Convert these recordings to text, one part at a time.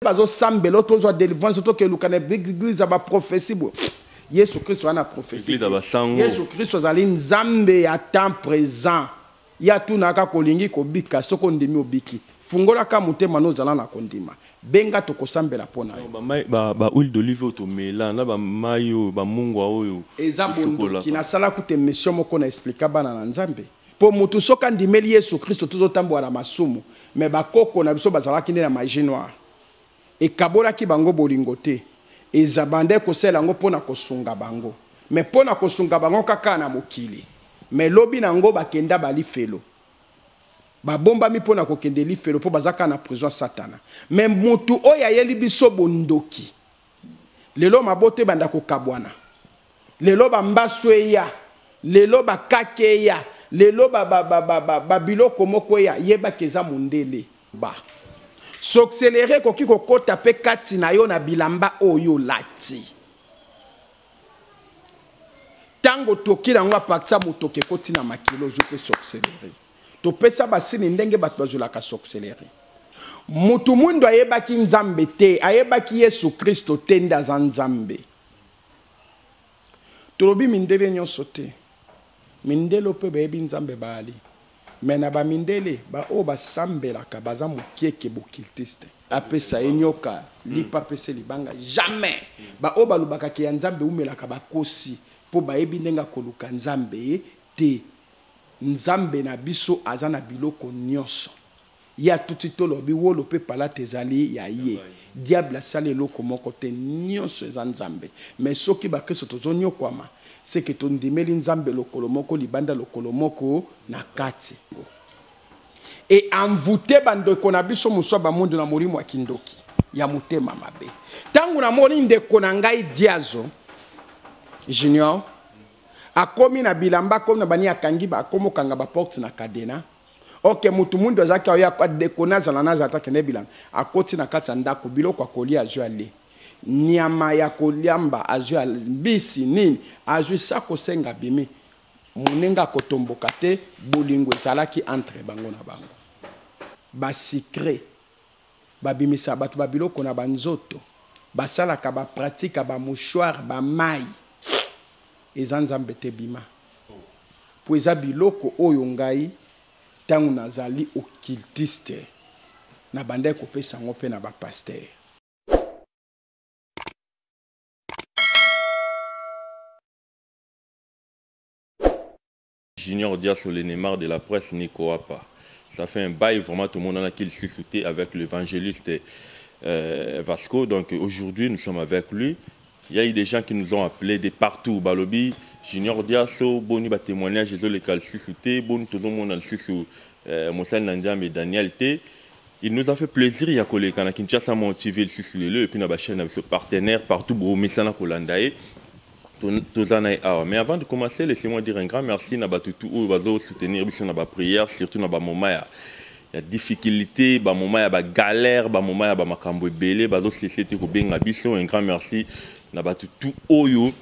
bazo sambelo tozo délivrance to ke lukana l'église ba prophétie bo Yesu Christ wana prophétie Yesu Christ azali nzambe ya temps présent ya tunaka kolingi kobika soko ndimi obiki fungola ka mutema no zala na kondima benga to kosambela pona ba huile d'olive to mela na ba mayo ba mungwa oyo eza bondo kina sala kute mission moko na explica bana na nzambe po mutu soka ndimeli Yesu Christ tozo tambo na masumu me ba koko na biso bazala kinde na magie noire e kabola ki bango bolingote ezabande kosela ngo pona kosunga bango me pona kosunga bango kaka na mokili me lobi nango bakenda bali felo babomba mi pona kokende li felo po bazaka na prison satana me mutu oya yeli biso bondoki lelo mabote banda kokabwana lelo bambaswe ya lelo bakake ya lelo biloko moko ya yeba keza mundele ba s'accélérer koki kokota pe kati na yo na bilamba oyo lati tango toki nango apakisa motoke koti na makilo zo pe s'accélérer to pesa basini ndenge bato bazolaka s'accélérer mutu mundu ayebaki nzambe te ayebaki Yesu Kristo te ndaza nzambe tolobi mindele nyonso te mindelo pe bayebi nzambe bali mena ba mindele ba o ba sambelaka baza mokieke bokiltiste apesa enyoka lipa pese libanga jamais ba o ba lubaka ke nzambe umelaka bakosi po bayebi ndenga koluka nzambe te nzambe na biso azana biloko nyonso ya tuti tolobi wolo pe pala tezali ya ye diable sale loko moko te nyonso eza nzambe mais soki ba kristo tozonyo kwama c'est que ton dimeli nzambe lokolo moko libanda lokolo moko na kati et envoûté bandeko na biso muswa ba mundu na molimo akindoki ya mutema mabe tangu na moni ndeko na ngai diazo junior akomi na bilamba comme na bani akangi ba akomo kanga ba porte na kadena ok mutu mundu azaki oya kwa dekona zala na zata kene bilanga akoti na kati ndako biloko akolia azu ale nyama ya koliamba azu bisi nini azu sako senga bimi munenga kotomboka te bolingo ezalaki entre bango na bango ba secret ba bimisa bato ba biloko na banzoto basalaka ba pratique ba mouchoir ba mai ezanzambe te bima po eza biloko oyo ngai tangu nazali occultiste na bande kopesa ngo pe na ba pasteur Junior Diaso, le Neymar de la presse, Nico Apa. Ça fait un bail vraiment tout le monde en a qu'il s'est sauté avec l'évangéliste Vasco. Donc aujourd'hui, nous sommes avec lui. Il y a eu des gens qui nous ont appelés de partout. Balobi, Junior Diaso, Boni va témoigner, Jésus le cal sauté, Boni tout le monde a su Moussa Nandiam et Daniel T. Il nous a fait plaisir, il y a collé quand Kinshasa motivé le succès et puis na chaîne avec ce partenaire partout, Bromissana Kolandae. Mais avant de commencer, laissez-moi dire un grand merci à tout le soutenir la prière, surtout dans le moment il y a difficulté, dans le moment il y a galère, dans le moment il y a makambo belé, un grand merci à tout oyo,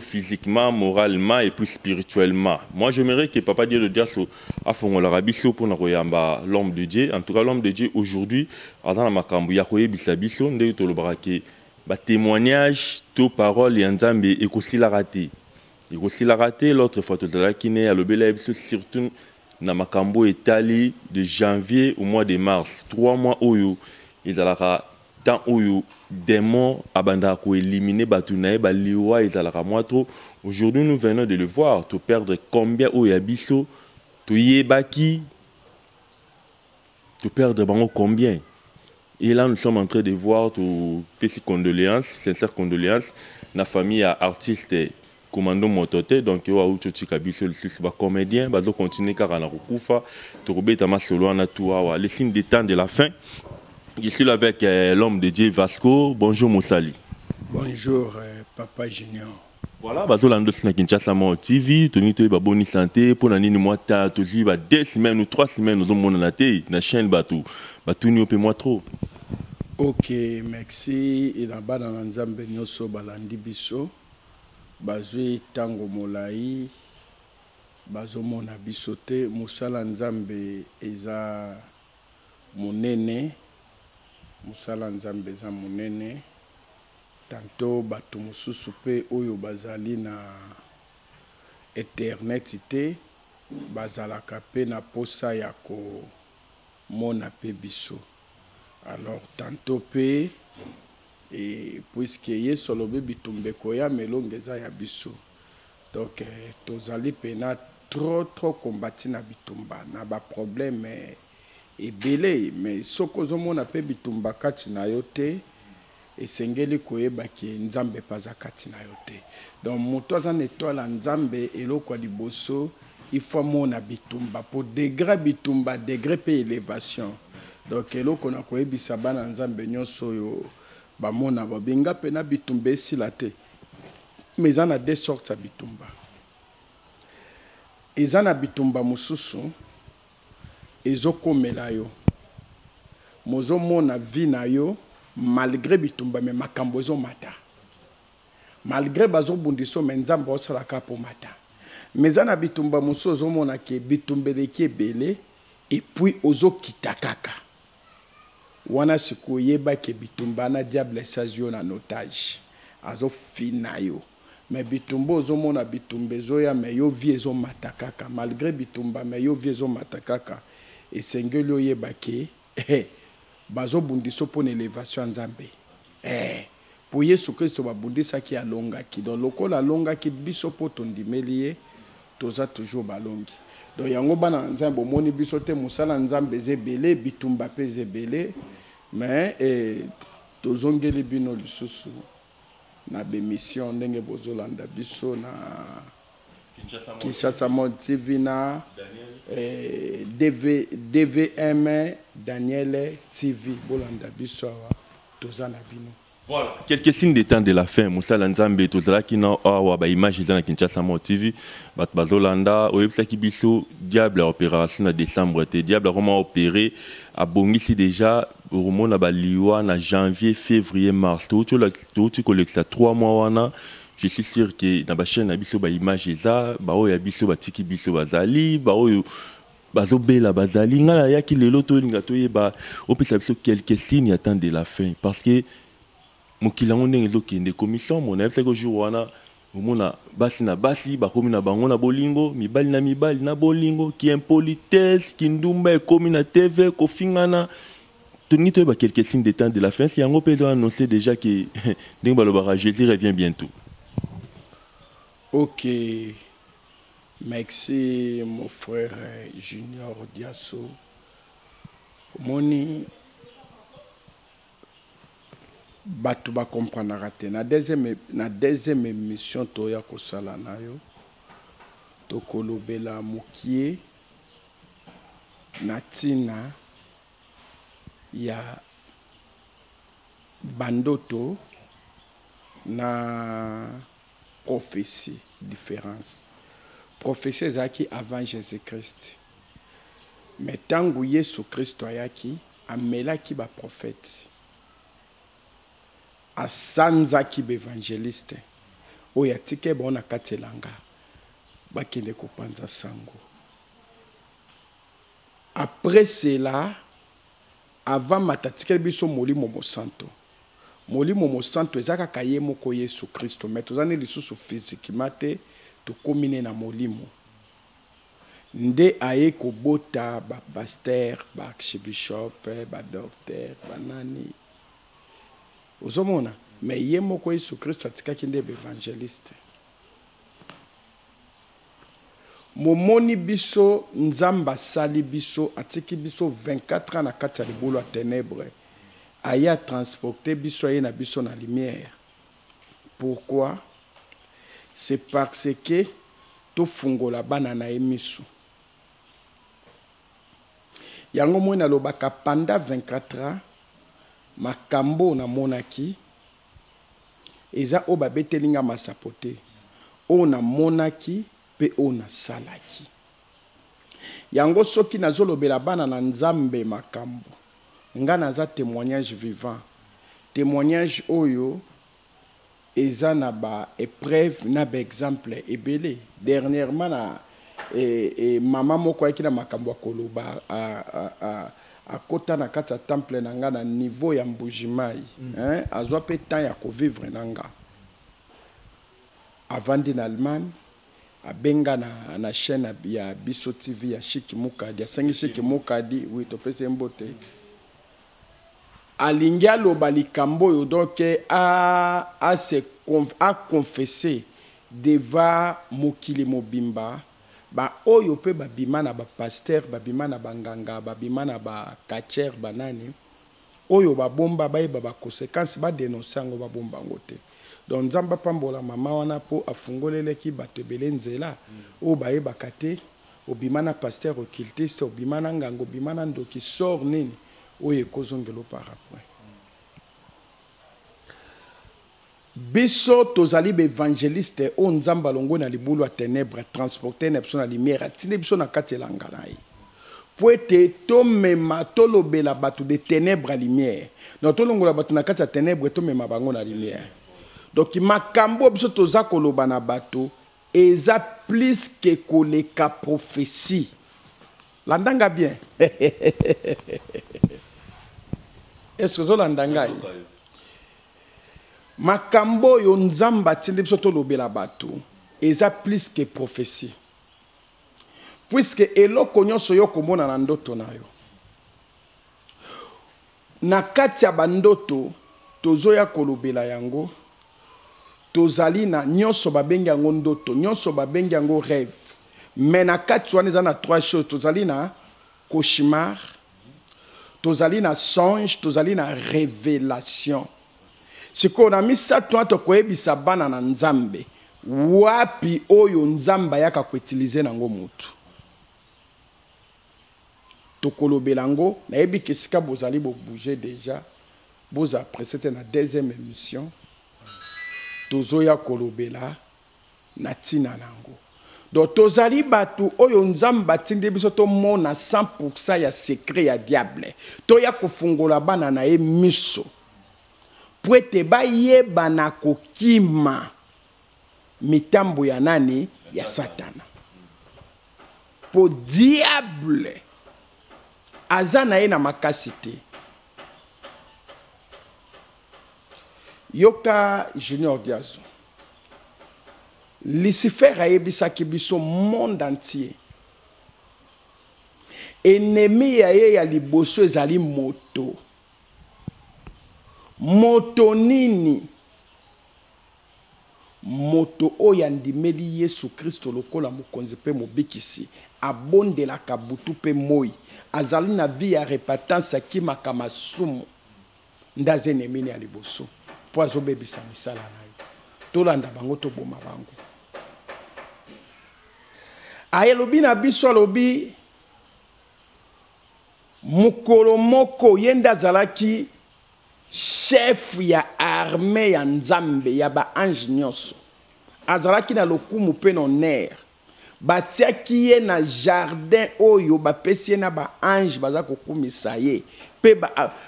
physiquement, moralement et puis spirituellement. Moi j'aimerais que Papa Dieu le Diaso a fait pour l'homme de Dieu. En tout cas l'homme de Dieu aujourd'hui, dans makambo ya koyebisa biso nde to lobrake ba témoignage, to parole et nzambe et aussi la raté. Et aussi la raté l'autre fois tout à qui n'est à l'obéla surtout na makambo etali de janvier au mois de mars 3 mois oyo ils alara tant oyo démon abanda ko éliminer batunae ba liwa ils alara moi trop. Aujourd'hui nous venons de le voir to perdre combien oyo abiso to yebaki to perdre bango combien. Et là, nous sommes en train de voir tout ces condoléances, sincères condoléances, la famille à artiste Commando Motote, donc il y a eu des comédiens, ils vont continuer car on a recouvert, Tourbe Tamasolo, on a tout, les signes des temps de la fin. Je suis là avec l'homme de Dieu Vasco. Bonjour Moussali. Bonjour Papa Junior. Voilà, Bazolando na Kinshasa Mo TV, Tony Toy Baboni Santé, pour l'année moi ta toujours 2 semaines ou 3 semaines nous avons na té na chaîne Batou. Batou ni opé moi trop. OK, merci et là-bas dans Nzambe nyoso balandi biso. Bazui tango molai bazomona biso te musala Nzambe eza monene musala nzambe eza monene tanto bato mosusu mpe oyo bazali na internet te bazalaka mpe na posa ya komona mpe biso. Alors tantôt mpe puisque yesu alobi bitumba ekoya melongo eza ya biso, donc tozali pena trop kombati na bitumba na baproblème ebele, mais soki ozomona mpe bitumba kati na yo te esengeli koyebaki nzambe paza kati na yo te. Donc moto aza na étoile ya nzambe eloko ya liboso il faut mona bitumba pour degré bitumba degré pe élévation. Donc eloko na koyebisa bana nzambe nyonso oyo bamona babinga pena bitumba esila te, mais eza na deux sortes ya bitumba. Eza na bitumba mosusu ezokomela yo, mozomona vi na yo malgré bitumba me makambo ezomata, malgré bazobundiso me nzambe osalaka po mata. Mais eza na bitumba mosusu ozomona ke bitumba eleki ebele epuis ozokita kaka wana sikoyo yeba ke bitumba na diable esagi yo na otage azofina yo. Mais bitumba ozomona bitumba ezoya me yo vi ezomata kaka, malgré bitumba me yo vi ezomata kaka, esengeli oyeba ke bazobundiso mpo na élévation ya nzambe. Po yesu kristo babundisaki alongaki, donc lokola alongaki biso mpo tondimeli ye toza toujours balongi. Donc yango bana nzambe omoni biso te mosala nzambe eza ebele bitumba mpe eza ebele, mais tozongeli bino lisusu na bemission ndenge bozolanda biso na Kinshasa Mode TV na DVM Daniel TV bolanda biso awa toza na vino. Voilà, quelques signes des temps de la fin. Moussa Lanzambe, Tozalaki na awa ba image dans Kinshasa Mode TV, bat bazolanda, oyebsa ki biso diable opération na décembre te diable vraiment opéré a bongisi déjà au na ba liwa na janvier, février, mars. Tu collectes 3 mois wana. Je suis sûr que dans ba chaîne na biso ba image eza, ba oya biso ba tiki biso bazali, ba oyo bazobela bazali ngala yaki lelo to ngato yeba opesa biso quelques signes attendent de la fin parce que mokilango ndenge ezokende commission mona yebisa ko jour wana omona basi na basi bakomi na bango na bolingo, mibali na bolingo, ki impolitesse ki ndumba ekomi na TV kofingana toni to ba quelques signes de temps de la fin. Si yango peut annoncer déjà que ndenge balobara Jésus revient bientôt. Ok, merci mon frère Junior Diasso. Moni batu ba comprendre te na deuxième émission toya kosala na yo tokolobela mokie na tina ya bandoto na prophétie différence. Prophétie ezaki avant Jésus-Christ, mais tangu Yesu Kristo ayaki amelaki ba prophète asanzaki b'évangéliste oyo atike bona katelanga bakende kopanza sango. Après cela, avant matatikeli biso molimo mosanto, molimo mosanto ezaka kaye moko Yesu Kristo, mais tozani lisusu physiquement te tokomine na molimo nde aye kobota ba pasteur ba archbishop ba docteur banani ozomona, mais ye moko Yesu Kristo atikaki nde b'évangéliste. Momoni biso nzamba sali biso atiki biso 24 ans na kati ya libulu ya ténèbres aya transporter biso aye na biso na lumière. Pourquoi? C'est parce que to fungola bana na emisu yango mona lobaka pendant 24 ans makambo na monaki eza o babetelinga masapote o na monaki pe o na salaki. Yango soki nazolobela bana na nzambe makambo nga naza témoignage vivant, témoignage oyo eza na ba épreuve na ba exemple ebele. Dernièrement na maman moko ayaki na makambo akoloba akota na kati ya temple na nga na niveau ya mbujimai azwa pe temps ya kovivre na nga avandi na Allemagne abenga na chaîne ya Biso TV ya Shiki Mukadi asengi Shiki Mukadi oui topese mbote alingi aloba likambo oyo donc a confessé devant mokili mobimba ba oyo pe babima na ba pasteur babima na banganga babima na ba kacher banani oyo babomba bayeba ba conséquences ba dénoncer ngo babomba ngote donc nzamba pambola mama wana po afungoleleki bato ebele nzela oyo bayeba kate obima na pasteur occultiste obima na ngango obima na ndoki sort nini oyo ekozongelo par après biso tozali évangéliste o nzamba longo na libulu ya ténèbres transporter na biso na lumière atindi biso na kati elanga na ye po ete tomema tolobela bato de ténèbres à lumière donc tolongola bato na kati ya ténèbres tomema bango na lumière donc makambo biso toza koloba na bato eza plus que koleka prophétie landanga bien est-ce que zo landanga makambo yo nzamba tindi biso tolobela bato eza plus que prophétie puisque eloko nyonso yo komona na ndoto na yo na kati ya bandoto tozoya kolobela yango tozali na nyonso babengi yango ndoto nyonso babengi yango rêve mais na kati wana eza na trois choses tozali na cauchemar tozali na songe tozali na révélation siko na misato wana tokoyebisa bana na nzambe wapi oyo nzamba yaka koutilize nango mutu tokolobela ngo nayebi ke sika bozali bobouger déjà boza presete na deuxième émission tozoya kolobela na tina nango donc tozali batu oyo nzamba tindi biso tomona 100% ya secret ya diable toya kofungola bana na ye miso po ete bayeba na kokima mitambo ya nani ya satana po diable aza na ye na makasi te yoka Junior Diazo Lucifer ayebisaki biso monde entier ennemi ya ye ya liboso ezali moto moto nini moto oyo andimeli Yesu Kristo lokola mokonzi pe mobikisi abondelaka butu pe moi azali na vie ya repentance akimaka masumu ndaze ennemi ya liboso po azobebisa misala na ye tolanda bango toboma bango ayelobi na biso alobi mukolo moko yenda azalaki chef ya armée ya nzambe ya ba ange nyonso azalaki na lokumu pe na honneur batiaki ye na jardin oyo bapesi ye na ba ange baza kokumisa ye pe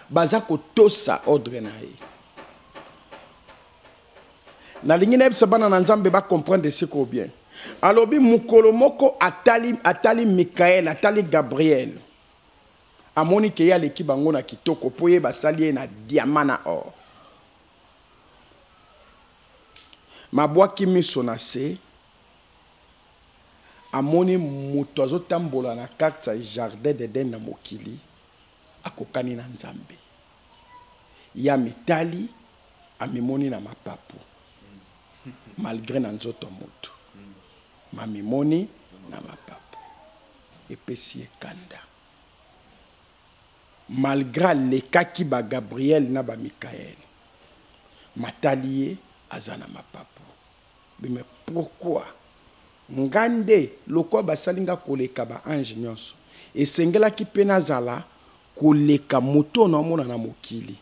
baza kotosa ordre na ye nalingi nayebisa bana na nzambe bacomprendre siko bien alobi mukolo moko atali Mikael atali Gabriel amoni ke ya leki bango na kitoko po ye basali ye na diamant na or mabwaki miso na se amoni muto azotambola na kati ya jardin d'Eden na mokili akokani na nzambe ya mitali amimoni na mapapu malgré na nzoto moto mamimoni na mapapu epesi ekanda malgré lekaki ba Gabriel na ba Mikael matali ye aza na mapapu mais pourquoi ngande lokwa basalinga koleka ba ange nyonso esengelaki pe nazala koleka moto na mona na mokili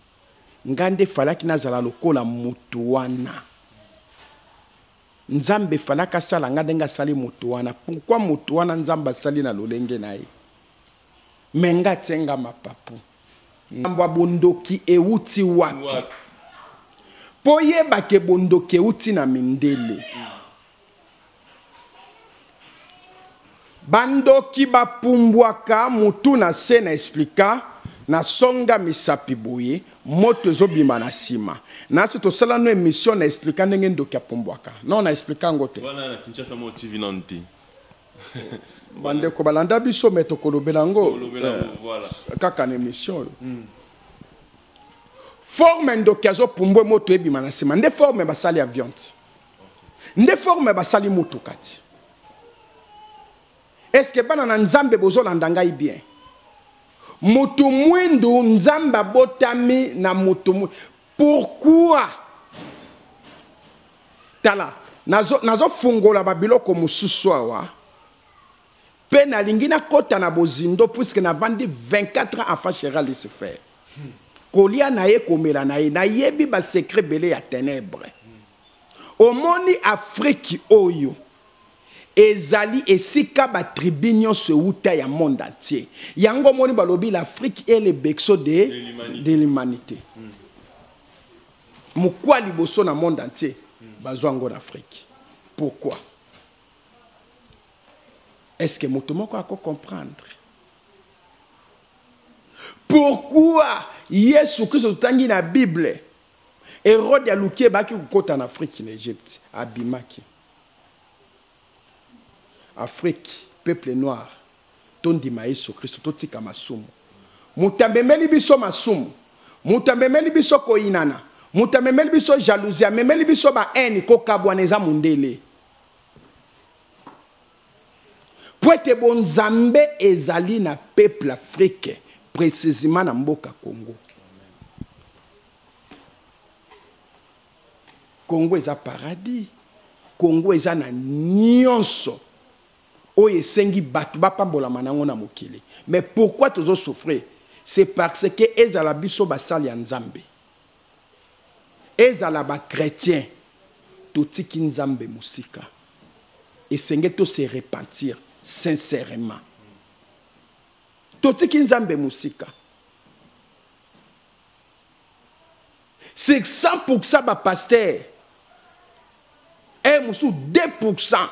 ngande falaki nazala lokola mutu wana nzambe falaka sala ngadenga sali mutu wana pourquoi mutu wana nzamba sali na lolenge na ye menga tsenga mapapu ngamba bondoki euti wapi po yeba ke bondoki euti na mindele bandoki bapumbwaka mutu na se na explika na songa misapi boye moto ezobima na nsima nasi tosala no émission na explika ndenge ndoki apumbwaka non na explika ngo te bandeko balanda biso me tokolobela ngo kaka na émission oyo forme ndoki azopumbwe moto ebima na nsima nde forme basali ya viande nde forme basali mutuka ti est-ce que bana na nzambe bozolanda ngai bien mutu mwindu nzambe abotami na mutu pourquoi tala nazo fungola babiloko mosusu awa pe nalingi nakota na bozindo puisque navandi 24 ans enfant chéral de se faire kolia na ye komela na ye nayebi basekret bele ya ténèbre omoni Afrique oyo ezali esika ba tribu nyonso euta ya monde entier yango moni balobi l'Afrique est le berceau de l'humanité mukwa liboso na monde entier bazwango d'Afrique pourquoi est-ce que moto moko ako comprendre pourquoi Yesu Christ tangi na Bible Hérode aluki baki kukota na Afrique en Égypte abimaki Afrique, peuple noir, tondima Yesu Christ, totika masumu. Mutambemeli biso masumu. Mutambemeli biso koinana. Mutambemeli biso jalousie. Memeli biso ba haine ko kabwaneza mundele. Poete bonzambe ezali na peuple africain, précisément na mboka Congo. Congo eza paradis. Congo eza na nyonso. Oye sengi batu bapambola manango na mokili. Mais pourquoi tozo souffrir? C'est parce que ezala biso basali ya nzambe. Ezala ba chrétien totiki nzambe musika. Et senge to se repentir sincèrement. Totiki nzambe musika. C'est 100% ba pasteur. Et musu 2%.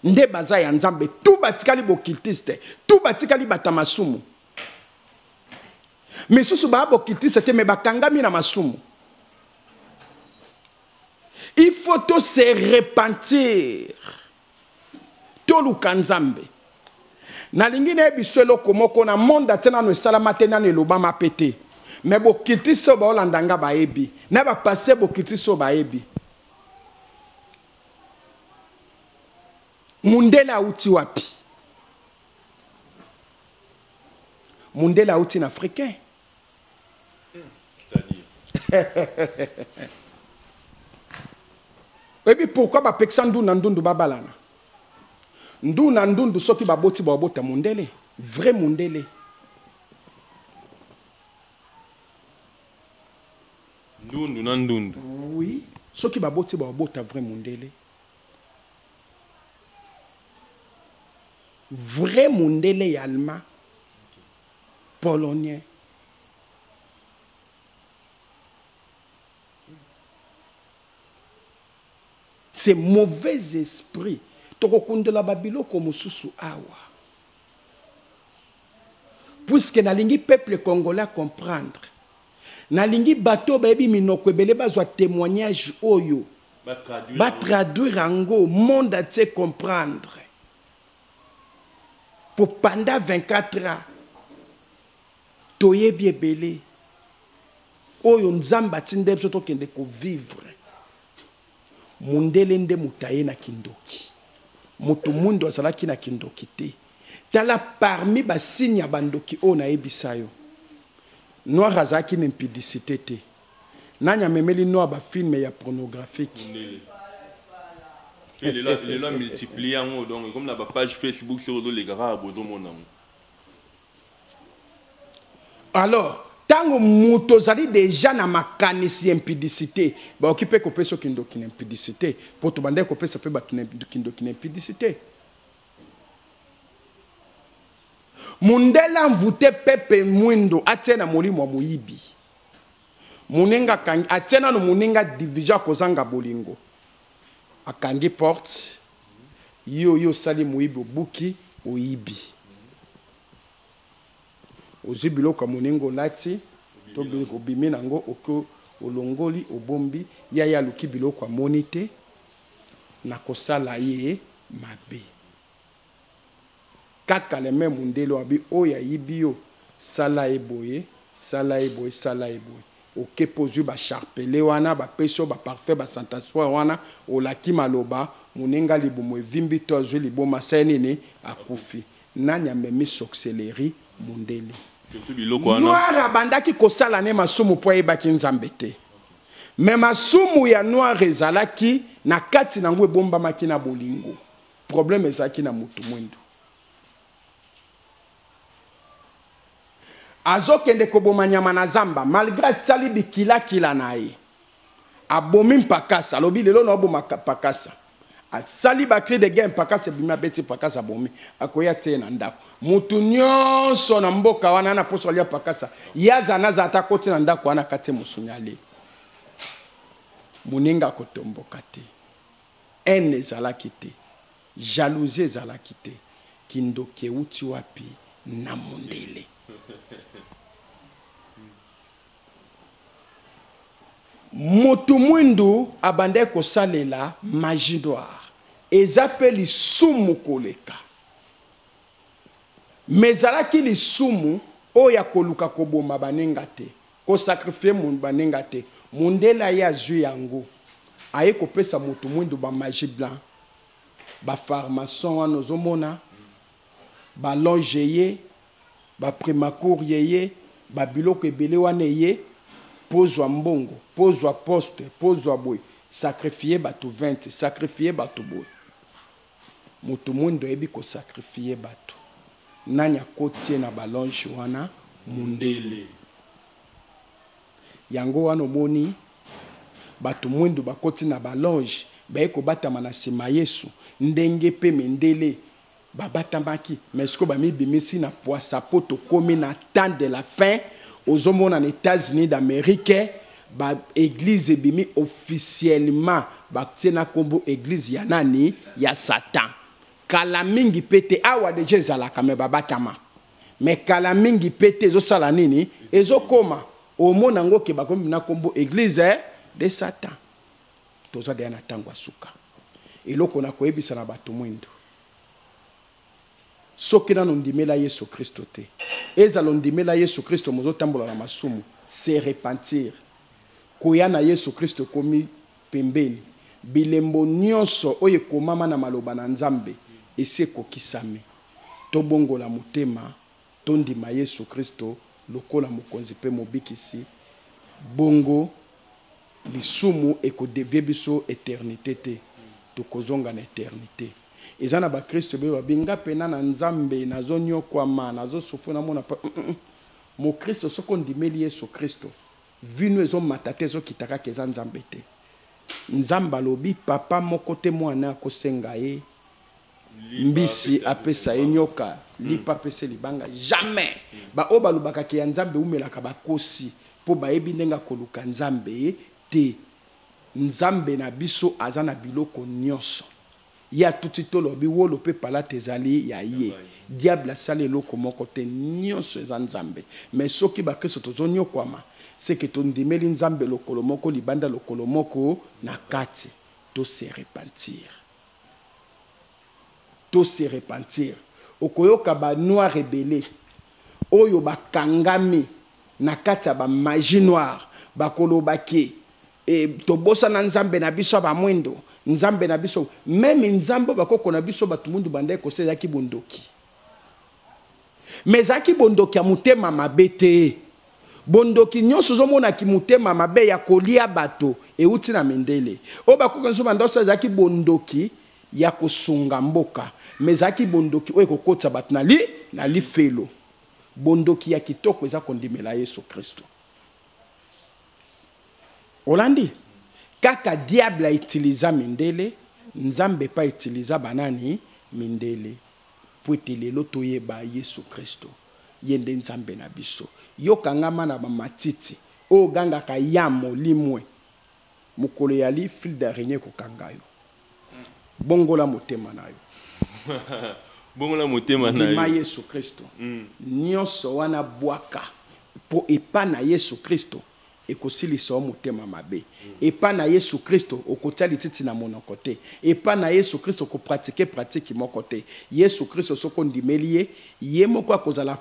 Nde baza ya nzambe tout batikali bokiltiste tout batikali batamasumu mais susu ba bokiltiste te me bakangami na masumu il faut to se repentir to luka nzambe na lingi na biselo komoko na monde atena no salama tena ne lobama pété mais bokiltiste ba olandanga ba ebi na ba passer bokiltiste ba ebi Mundela uti wapi? Mundela uti en africain. C'est-à-dire et puis pourquoi ba peksa ndunda ndundu babalana? Nduna ndundu soki baboti babota mundele, vrai mundele. Ndundu na ndundu. Oui, soki baboti babota vrai mundele. Vrai mundele allemand, polonais. C'est mauvais esprit. Tokokunde la babilo comme susu awa. Puisque nalingi peuple congolais comprendre. Nalingi bateau baby minoko ebele bazwa témoignage oyo. Ba traduire ango monde entier comprendre. Pour pendant 24 ans, toyebi ebele oyo nzamba tinde biso tokende ko vivre mundele nde mutaye na kindoki mutu mundo azalaki na kindoki te tala parmi basigne ya bandoki oyo nayebisa yo noir azalaki na impudicité te nani amemeli noir bafilme ya pornographique il est là multiplié donc comme la page Facebook sur les gars alors tango muto zali déjà na makanisi impudicité ba occupé ko peso kindo kina impudicité pour to bande ko peso pe batu kindo kina impudicité mundela mvute pepe mwindo atena molimo muyibi munenga kangi atena no munenga division kozanga bolingo akangi porte yo sali moyibi obuki oyibi ozwi biloko moningo lati to biloko bimi nango oko olongoli obombi ya luki biloko amoni te na kosala ye mabe kaka le même mundelo abi oya yibi yo sala eboye sala eboye sala eboye oke pozwi ba charpele wana ba peso ba parfait ba santaspoir wana olaki maloba muninga libumo evimbi to azwi liboma senini akufi nani amemi sorcellerie mundele noir abandaki kosala ne masumu po ayebaki nzambe te me masumu ya noir ezalaki na kati nango ebombamaki na bolingo problème ezalaki na mutu mwindo azokende koboma nyama na zamba malgré sali bikilakila na ye abomi mpakasa alobi lelo na oboma pakasa asali bakri de guerre mpakasa ebimi abeti pakasa abomi akoya te na ndako mutu nyonso na mboka wana na poso alia pakasa yaza naza ata koti na ndako wana kati mosunyale moninga kotomboka te ene ezalaki te jalousie ezalaki te kindoki euti wapi na mundele motu mwindu abande kosalela magie noire eza pe lisumu koleka mezalaki lisumu oya koluka koboma banenga te kosakrifie mundu banenga te mundela ye azwi yango aye kopesa motu mwindu ba magie blanc ba pharmacien wana ozomona ba longe ye ba primacour ye ba biloko ebele wana ye pozwa mbongo pozwa poste pozwa boy sacrifier batu 20 sacrifier batu boy motu mwindu ebi ko sacrifier batu nani akotie na balonge wana mundele yango wana omoni batu mwindu bakoti na balonge baye kobatama na nsima Yesu ndenge pe mendele babatamaki mais ce que bamibimisi na poisa poto komi na temps de la fin ozomona na États-Unis d'Amérique ba église ebimi officiellement batie na kombo église ya nani ya Satan kala mingi pete awa deja ezalaka me babatama mais kala mingi pete ezosala nini ezokoma omona ngo ke bakomi na kombo église de Satan toza de na tango asuka eloko na koyebisa na bato mwindu soki nano ndimela Yesu Kristo te ezalo ndimela Yesu Kristo mozotambola na masumu se repentir koya na Yesu Kristo komi pembeni bilembo nyonso oye komama na maloba na Nzambe ese kokisame tobongola motema tondima Yesu Kristo lokola mokonzi pe mobikisi bongo lisumu ekodevie biso éternité te tokozonga na éternité ezana ba Kristo be babinga pena na Nzambe nazonyo kwa mana nazosufuna mona pa mo Kristo soko ndimeli Yesu Kristo vinu ezo matate ezo kitaka keza Nzambe te Nzamba lobi papa moko te mwana kosenga ye mbisi apesa enyoka lipa pese libanga jamais ba oba lubaka ke ya Nzambe umelaka bakosi po bayebi ndenga koluka Nzambe te Nzambe na biso azana biloko nyonso ya tuti to lobi wolo pe pala tezali ya ye diable asali eloko moko te nyonso eza Nzambe mais soki ba Kristo tozonyo kwama c'est que tondimeli Nzambe lokolo moko libanda lokolo moko na kati to se repentir okoyoka ba noir rebelle oyo bakangami na kati ya ba magie noire bakolobaki tobosa na Nzambe na biso ba mwindo Nzambe na biso même Nzambe bakoko na biso batu mundu bande ko seza ki bondoki mais zaki bondoki ya mutema mabete bondoki nyonso zomona ki mutema mabe ya kolia bato euti na mendele o bakoko nso bandosa zaki bondoki ya kosunga mboka mais zaki bondoki oyo kokotsa bato na li felo bondoki ya kitoko eza kondimela Yesu Kristo Olandi kaka diable a utiliza mindele Nzambe pa utiliza banani mindele po lelo toyeba Yesu Kristo yende Nzambe na biso yokangama na bamatiti o ganga ka yamo limwe mukolo yali fil d'araignée ko kangayo bongola motema nayo Bongo la motema na ndima Yesu Kristo nyonso wana bwaka po epa na Yesu Kristo ekosilisa motema mabe epa na Yesu Kristo okotia lititi na monoko te epa na Yesu Kristo ko pratique moko te Yesu Kristo soko ndimeli ye moko akozala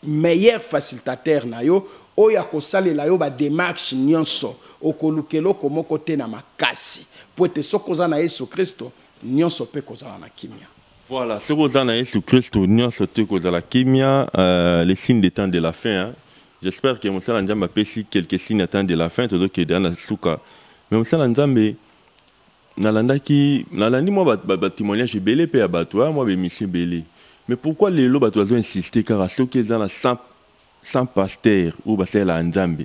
meilleur facilitateur na yo oyo akosalela yo ba démarche nyonso okolukelo komoko te na makasi po ete soko za na Yesu Kristo nyonso pe kozala na kimia. Voilà, ce que vous Jésus Christ, nous sommes la kimia, les signes des temps de la fin. Hein. J'espère que Moussa Nzambe a si quelques signes des temps de la fin, tout ce qui est dans la souka. Mais Moussa Nzambe, nalandi moi témoignage belé pe abattoir, moi mission belé. Mais pourquoi les lots abattoirs ont insisté car à ceux qui sont dans 100 pasteurs ou basé la Nzambe.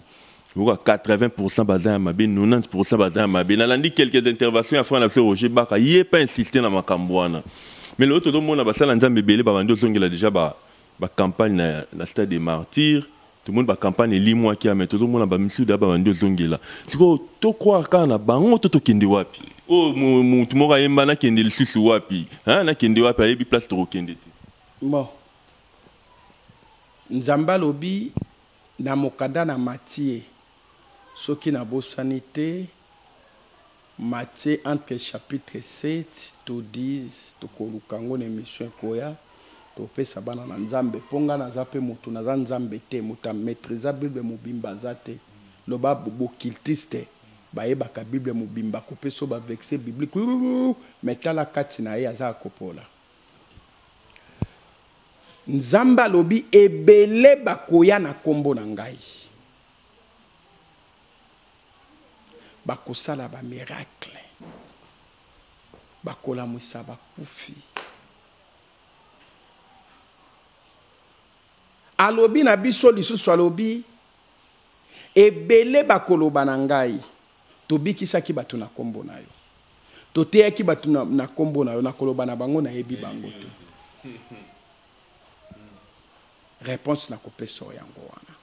80% basé à Mabé, 90% basé à Mabé. Nalandi quelques interventions à faire Roger Baka, il n'est pas insisté dans ma cambouana. Mais l'autre monde a passé l'ensemble bébé, il a déjà la campagne dans le stade des martyrs. Tout le monde a campagne limoi qui a mis tout le monde a mis d'abord en 2 zongela. C'est quoi tu crois qu'on a bango tout kende wapi? Oh mon tout monde a yemba na kende le susu wapi? Hein na kende wapi a place trop kende. Bon. Nzamba lobi na mokada na Matthieu. Soki na bo sanité Matthieu entre chapitre 7 to 10 to kolukango na émission koya to pesa bana na Nzambe ponga na zape mutu na za Nzambe te muta maîtriser Bible mobimba zate loba bo kiltiste bayeba ka Bible mobimba ko peso ba verset biblique metala kati na ye aza kopola Nzamba lobi ebele bakoya na kombo na ngai bakosala ba miracle bakola musa bakufi alobi na biso lisusu alobi ebele bakoloba na ngai tobikisaki bato na kombo na yo toteyaki bato na kombo na yo na koloba na bango na yebi bango te réponse na kopesa yango wana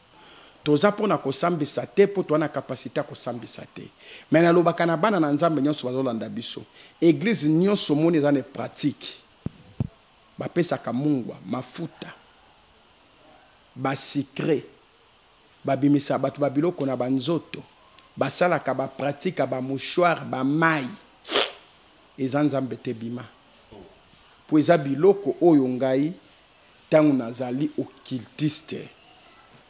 toza pona kosambisa te po to na capacité kosambisa te mais na lobaka na bana na Nzambe nyonso bazolanda biso église nyonso moni za ne pratique bapesa ka mungwa mafuta ba secret babimisa bato babiloko na banzoto basala ka ba pratique ba mouchoir ba mai eza Nzambe te bima po eza biloko oyo ngai tangu nazali occultiste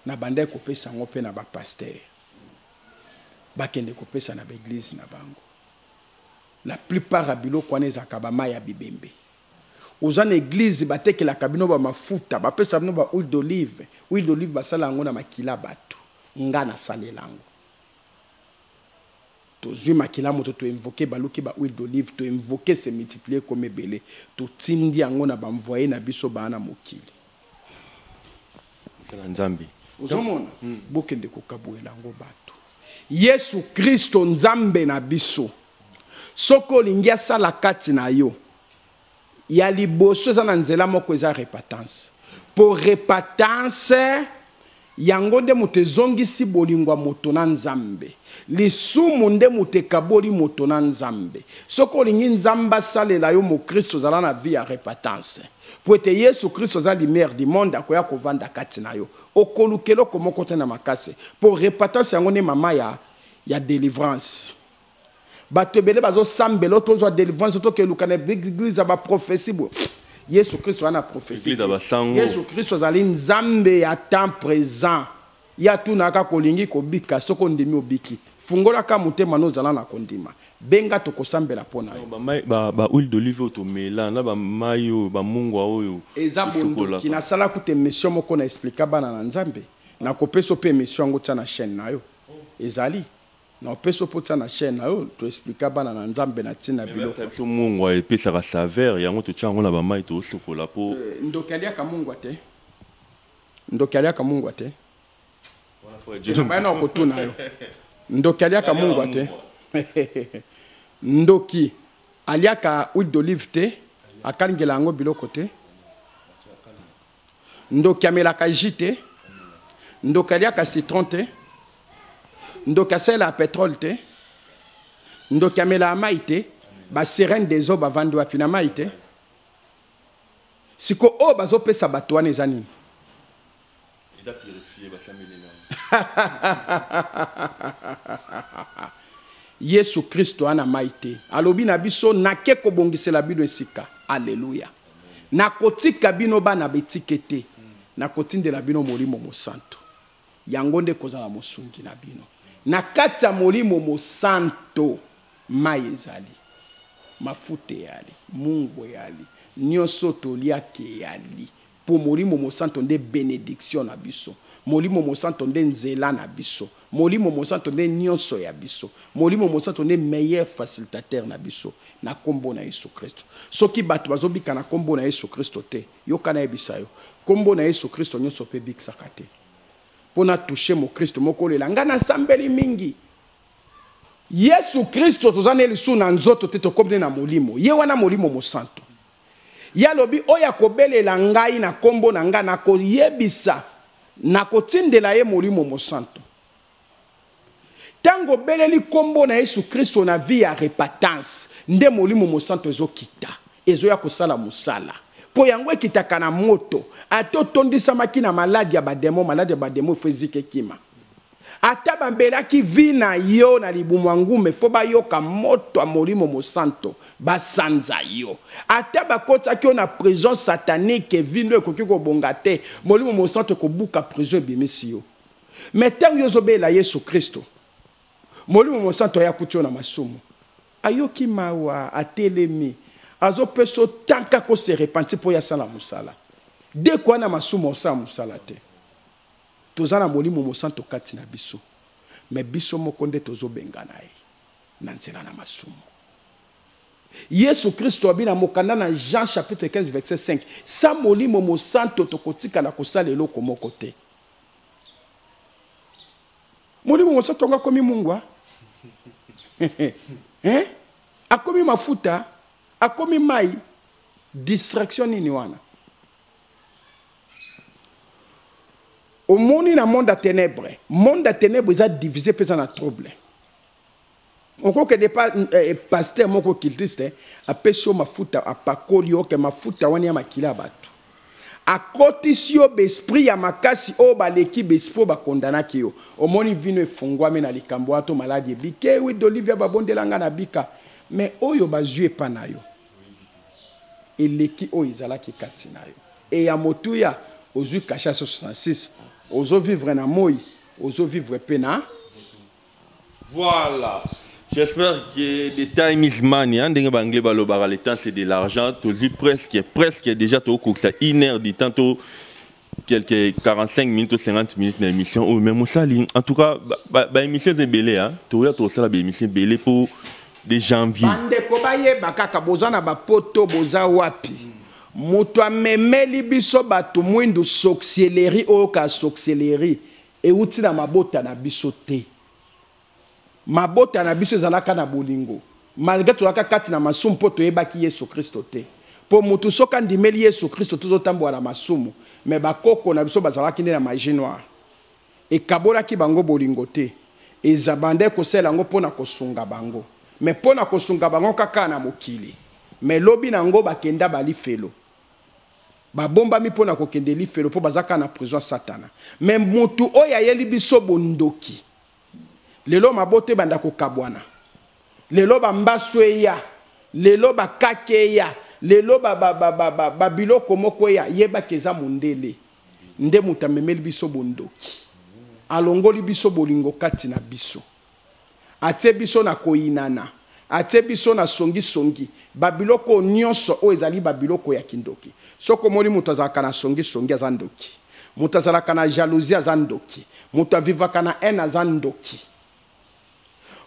na bande kopesa ngo pe na ba pasteur bakende kopesa na l'église na bango la plupart abilo kwana ezaka ba mai ya bibembe ozana église batekela kabino ba mafuta bapesa bino ba huile d'olive basala ngo na makila bato nga na salelango to zui makila moto to invoquer baluki ba huile d'olive to invoquer se multiplier comme belé to tindi yango na ba envoyer na biso bana mokili kana Nzambe uzomona bokende kokabuela ngo bato Yesu Kristo Nzambe na biso soko lingia sala kati na yo ya liboso za na nzela moko eza repentance pour repentance yango nde mutezongisi bolingwa moto na Nzambe lisumu nde mutekaboli moto na Nzambe soko lingi Nzamba salela yo mo Kristo zala na vie ya repentance po ete Yesu Kristo za lumière du monde akoya kovanda kati na yo okolukelo komoko te na makase pour repentance yango ne mama ya délivrance bato ebele bazo sambelo tozwa délivrance to keluka na église ba prophétie bo Yesu Kristo ana prophétie Yesu Kristo zali Nzambe ya temps présent ya tunaka kolingi kobika soko ndimi obiki fungola ka mutema no zala na kondima benga to kosambela pona ba huile d'olive to mela na ba mayo ba mungwa oyo ezabondo kina sala ku te mission moko na explica bana na Nzambe na kopeso pe mission ngo tana chaîne na yo ezali na peso pota na chaîne na yo to explica bana na Nzambe na tina biloko so mungwa epesa ka saveur yango to tyango na ba mayi to sokola po ndokalia ka mungwa te Bana okotuna yo. Ndoki aliaka Mungu ate. Ndoki aliaka huile d'olive te, akalingela yango biloko te. Ndoki amelaka jus te. Ndoki aliaka citron te. Ndoki asala pétrole te. Ndoki amela mai te. Ba sirène des eaux bavandi wapi na mai te. siko o bazopesa bato wana eza nini eza purifié basamelena Yesu Kristo ana maite alobi na biso nake kobongisela bino esika alleluya nakotika bino bana betikete nakotindela bino molimo mosanto yango nde kozala mosungi na bino na kati ya molimo mosanto mai ezali mafuta eyali mungu eyali nyonso toliaka eyali po molimo mosanto nde bénédiction na biso molimo mosanto nde nzela na biso molimo mosanto nde nyonso ya biso molimo mosanto nde meilleur facilitateur na biso na kombo na Yesu Kristo soki bato bazobika na kombo na Yesu Kristo te yoka na yebisa yo kombo na Yesu Kristo nyonso pe bikisaka te pona toucher mo Kristo moko lela nga na sambeli mingi Yesu Kristo tozane lisu na nzoto te tokombe na molimo ye wana molimo mosanto ya lobi oya kobelela ngai na kombo na nga na koyebisa na kotindela ye molimo mosanto tango beleli kombo na Yesu Kristo na vie ya repentance nde molimo mosanto ezokita ezoya kosala musala po yango ekitaka na moto atotondisama na maladi ya bademo fizike kima ata bambelaki vi na yo na libumu ngume fo bayoka moto a molimo mosanto basanza yo ata bakotaki yo na prison satanique vino ekoki kobonga te molimo mosanto kobuka prison ebimisi yo mais tango yozobela Yesu Kristo molimo mosanto ayakuti yo na masumu ayoki mawa atelemi azopeso tanka ko se repentir po ya sala musala de kwa na masumu osala musala te tozana molimo mosanto kati na biso mais biso moko nde tozobenga na ye na nzela na masumu Yesu Kristo abina mokanda na Jean chapitre 15 verset 5 sa molimo mosanto tokotika na kosala eloko moko te molimo mosanto nga komi mungwa akomi mafuta akomi mai distraction nini wana au monde na monde à ténèbres est divisé pesa na trouble on croit que des pasteur moko kiltiste a peso mafuta apakoli oke mafuta wani ya makila batu akotisio besprit ya makasi o baleki besprit ba kondanaki yo omoni vino efungwame na likambo ato maladi bike wi d'Olivia babondelanga na bika mais oyo bazue pa na yo eleki o izalaki kati na yo e ya motuya ozui kasha 66 ozo vivre na moi ozo vivre pena voilà. J'espère que le time is money. Hein, le temps c'est de l'argent. Tu dis presque déjà tu as 1 heure de temps, quelques 45 minutes ou 50 minutes d'émission. Oh, mais en tout cas, l'émission c'est belé. Hein. Tu as ça l'émission belé pour des janvier. Bandeko baye bakaka bozana ba poto boza wapi. Moto amemeli biso bato mwindu sorcellerie o ka sorcellerie e uti na mabota na biso te. Mabota na biso ezalaka na bolingo malgré tolaka kati na masumu po toyebaki Yesu Kristo te po mutu soka ndimeli Yesu Kristo tozotambola na masumu mais bakoko na biso bazalaki nde na magie noire ekabolaki bango bolingo te ezabande kosela yango pona kosunga bango mais pona kosunga bango kaka na mokili mais lobi nango bakenda balifelo babombami pona kokende lifelo po bazaka na prison satana mais mutu oyo ayeli biso bondoki lelo mabote banda kokabwana lelo bambaswe ya lelo bakake ya lelo babiloko moko ya yeba keza mundele nde mutamemeli biso bondoki alongoli biso bolingo kati na biso ate biso na koinana ate biso na songi babiloko nyonso o ezali babiloko ya kindoki soko moli mutazaka na songi azandoki mutazalaka na jalousie azandoki mutavivaka na haine azandoki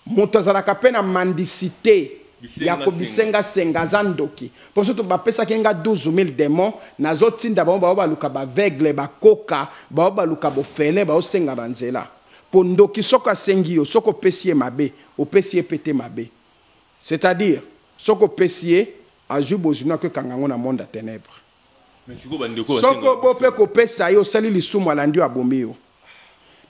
mutazalaka pe na mendicité ya kobisenga senga zandoki pour surtout bapesa kenga 12000 démons nazotinda ba baluka ba aveugle ba koka ba baluka bo fele ba osenga banzela po ndoki soko asengi yo soko pesie mabe opesie pete mabe c'est-à-dire soko pesie azu bozuna ke kangango na monde à ténèbres soko bope ko pesa yo sali lisumu alandi abomi yo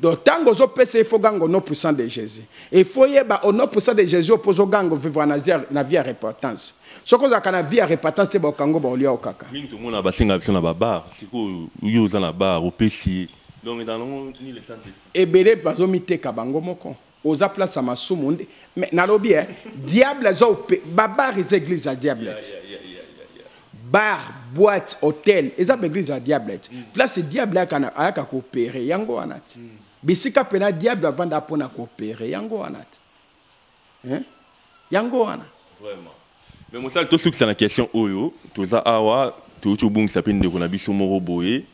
Donc, tango zo pese, il faut gango no puissant de Jésus. Il faut yeba au no puissant de Jésus pour zo gango vivre na vie à repentance. Ce qu'on a na vie à repentance, c'est ba kango ba olia okaka. Mingi tout monde a basinga biso na babar. Siko uyo za na bar au pesi. Donc dans le ni le sens. Ebele bazo miteka bango moko. Oza place à masumu. Mais nalobi diable zo babar is église à diable. Bar, boîte, hôtel, et ça l'église à diable. Place diable a coopérer, yango anat. Bisika pena diable avant d'apprendre à coopérer, yango anat. Hein? Yango anat. Vraiment. Mais moi ça tout ce que c'est la question oyo, tout ça awa, tout ce bon ça peine de qu'on a biso moro boé.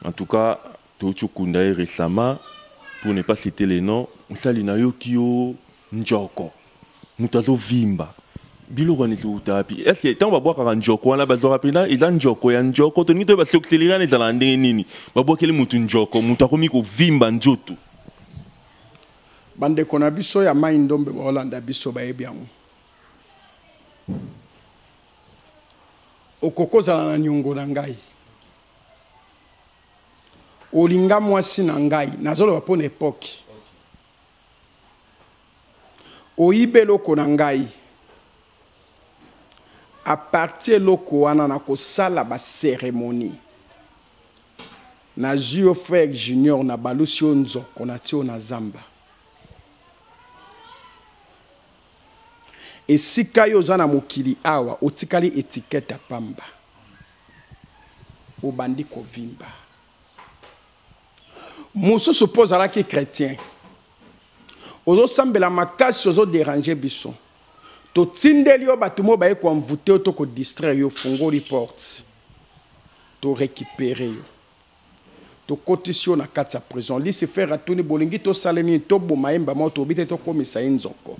En tout cas, tout ce qu'on a récemment pour ne pas citer les noms, on sali na yo kio njoko. Mutazo vimba. Biloko ni utapi. Est-ce que tant va boire quand njoko na bazo rapina, ils ont njoko ya njoko, to ni to ba s'accélérer les alande nini. Ba boire kele mutu njoko, mutakomi ko vimba njoto. Bande kona biso ya mai ndombe ba Holanda biso ba ebiango. Okokoza na nyongo na ngai. Olinga mwasi na ngai, nazolo ba pona époque. Oyibe loko na ngai. À partir loko wana na ko sala ba cérémonie. Na Jio frère junior na balusio nzoko na tio na zamba. Et sika yo zana mokili awa otikali étiquette ya pamba. Obandi ko vimba. Mosu suppose ala ki chrétien. Ozo sambela makasi ozo déranger biso. To tindeli yo batumo ba ko envoûter to ko distraire yo fungoli porte. To récupérer yo. To cotisio na kati ya prison. Li se faire atuni bolingi to saleni to bomaemba mo to bite to komisa nzoko.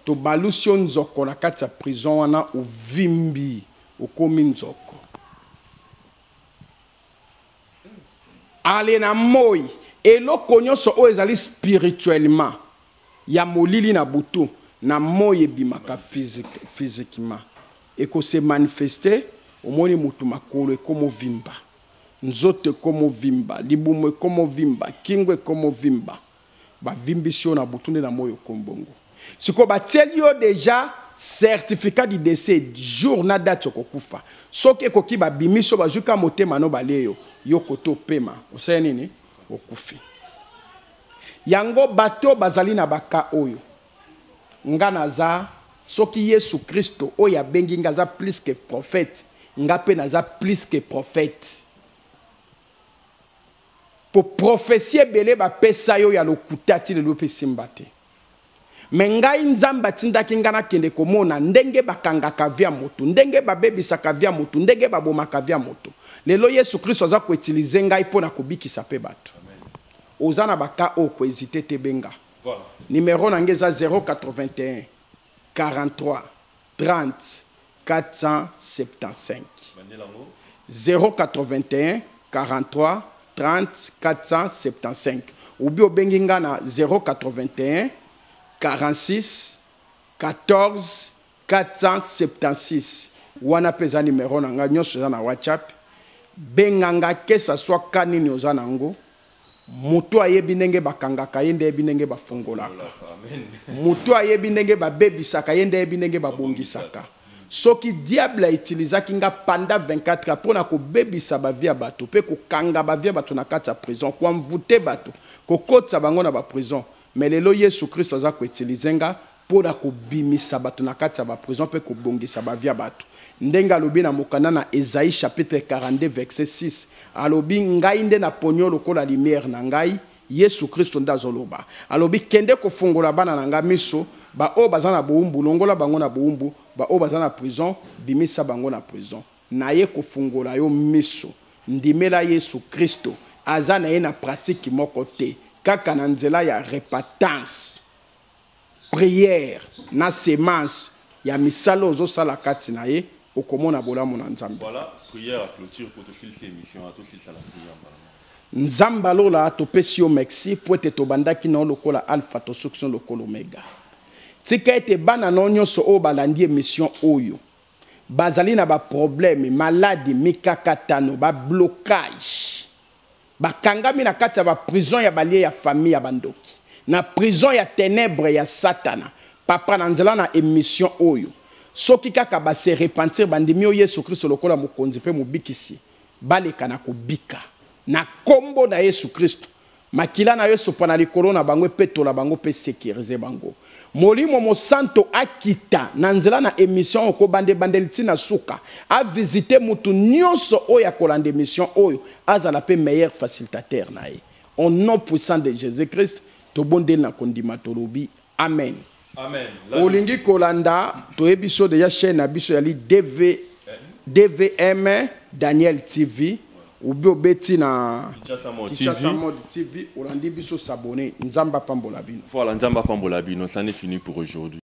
To balusio nzoko na kati ya prison wana uvimbi ukomi nzoko. Ale na moi eloko nyonso o ezali spirituellement ya molili na butu na moi ebimaka physiquement eko se manifester omoni mutu makolo ekomo vimba nzoto ekomo vimba libumu ekomo vimba kingwe ekomo vimba ba vimbisio na butu nde na moi okombongo siko bateli yo déjà certificat de décès jour na date okokufa soki ekoki babimiso bazuka motema no baleyo yo koto pema osaya nini okufi yango bato bazali na baka oyo nga naza soki Yesu Kristo oyo abengi nga za plus que prophète nga pe naza plus que prophète pour prophétie belé ba pesa yo ya lokutati le lope simbate mengai nzamba tindaki ngana kende komona ndenge bakangaka vya moto ndenge babebisaka vya moto ndenge babomaka vya moto lelo Yesu Kristo aza ko utiliser ngai pona kobikisa pe bato ozana baka o ko hésiter te benga voilà numéro nangeza 081 43 30 475 081 43 30 475 ubi obengi ngana 081 46 14 476 wana pesa numéro nanga nyonso za na WhatsApp benganga ke sa soit kanini ozana ngo mutu ayebi ndenge bakangaka yende yebi ndenge bafungolaka mutu ayebi ndenge babebisaka yende yebi ndenge babongisaka soki diable a utilisaki nga pendant 24 heures pona ko bebisa ba via bato pe ko kanga ba via bato na kati ya prison ko envoûter bato ko kotsa bango na ba prison mais lelo Yesu Kristo aza ko utiliser nga pona ko bimisa bato na kati ya ba prison pe ko bongisa ba via bato ndenga alobi na mokanda na Esaïe chapitre 42 verset 6 alobi ngai nde na ponyo lokola lumière na ngai Yesu Kristo ndazoloba alobi kende ko fungola bana na nga miso ba o bazana boumbu longola bango na boumbu ba o bazana prison bimisa bango na prison na ye ko fungola yo miso ndimela Yesu Kristo azana ye na pratique moko te kaka na nzela ya repentance prière na semence ya misalo zo sala kati na ye okomona bolamu na nzambe. Voilà, prière à clôture pour te filer cette émission, à tous la prière. Nzamba lola to pesio merci pour te tobandaki na lokola alpha to suction lokola omega. Tika ete bana no nyonso o balandi émission oyo. Bazali na ba problème, maladie, mikakatano, ba blocage. bakangami na kati ya ba prison ya balie ya famille ya bandoki na prison ya ténèbres ya satana papa na nzela na émission oyo soki kaka ba se repentir bandimi o Yesu Kristo lokola mokonzi pe mobikisi baleka na kobika na kombo na Yesu Kristo makila na Yesu pana likolo na bango petola bango pe sécuriser bango molimo mo santo akita na nzela na émission oko bande bandeliti na suka a visiter mutu nyonso oyo ya kolanda émission oyo azala pe meilleur facilitateur na ye au nom puissant de Jésus-Christ to bondel na kondima tolobi amen. Amen. Olingi kolanda to ebiso de ya chaîne abiso yali DVM Daniel TV ubi obeti na Kinshasa Mode TV olandi biso s'abonner nzamba pambola bino. Voilà nzamba pambola bino, ça n'est fini pour aujourd'hui.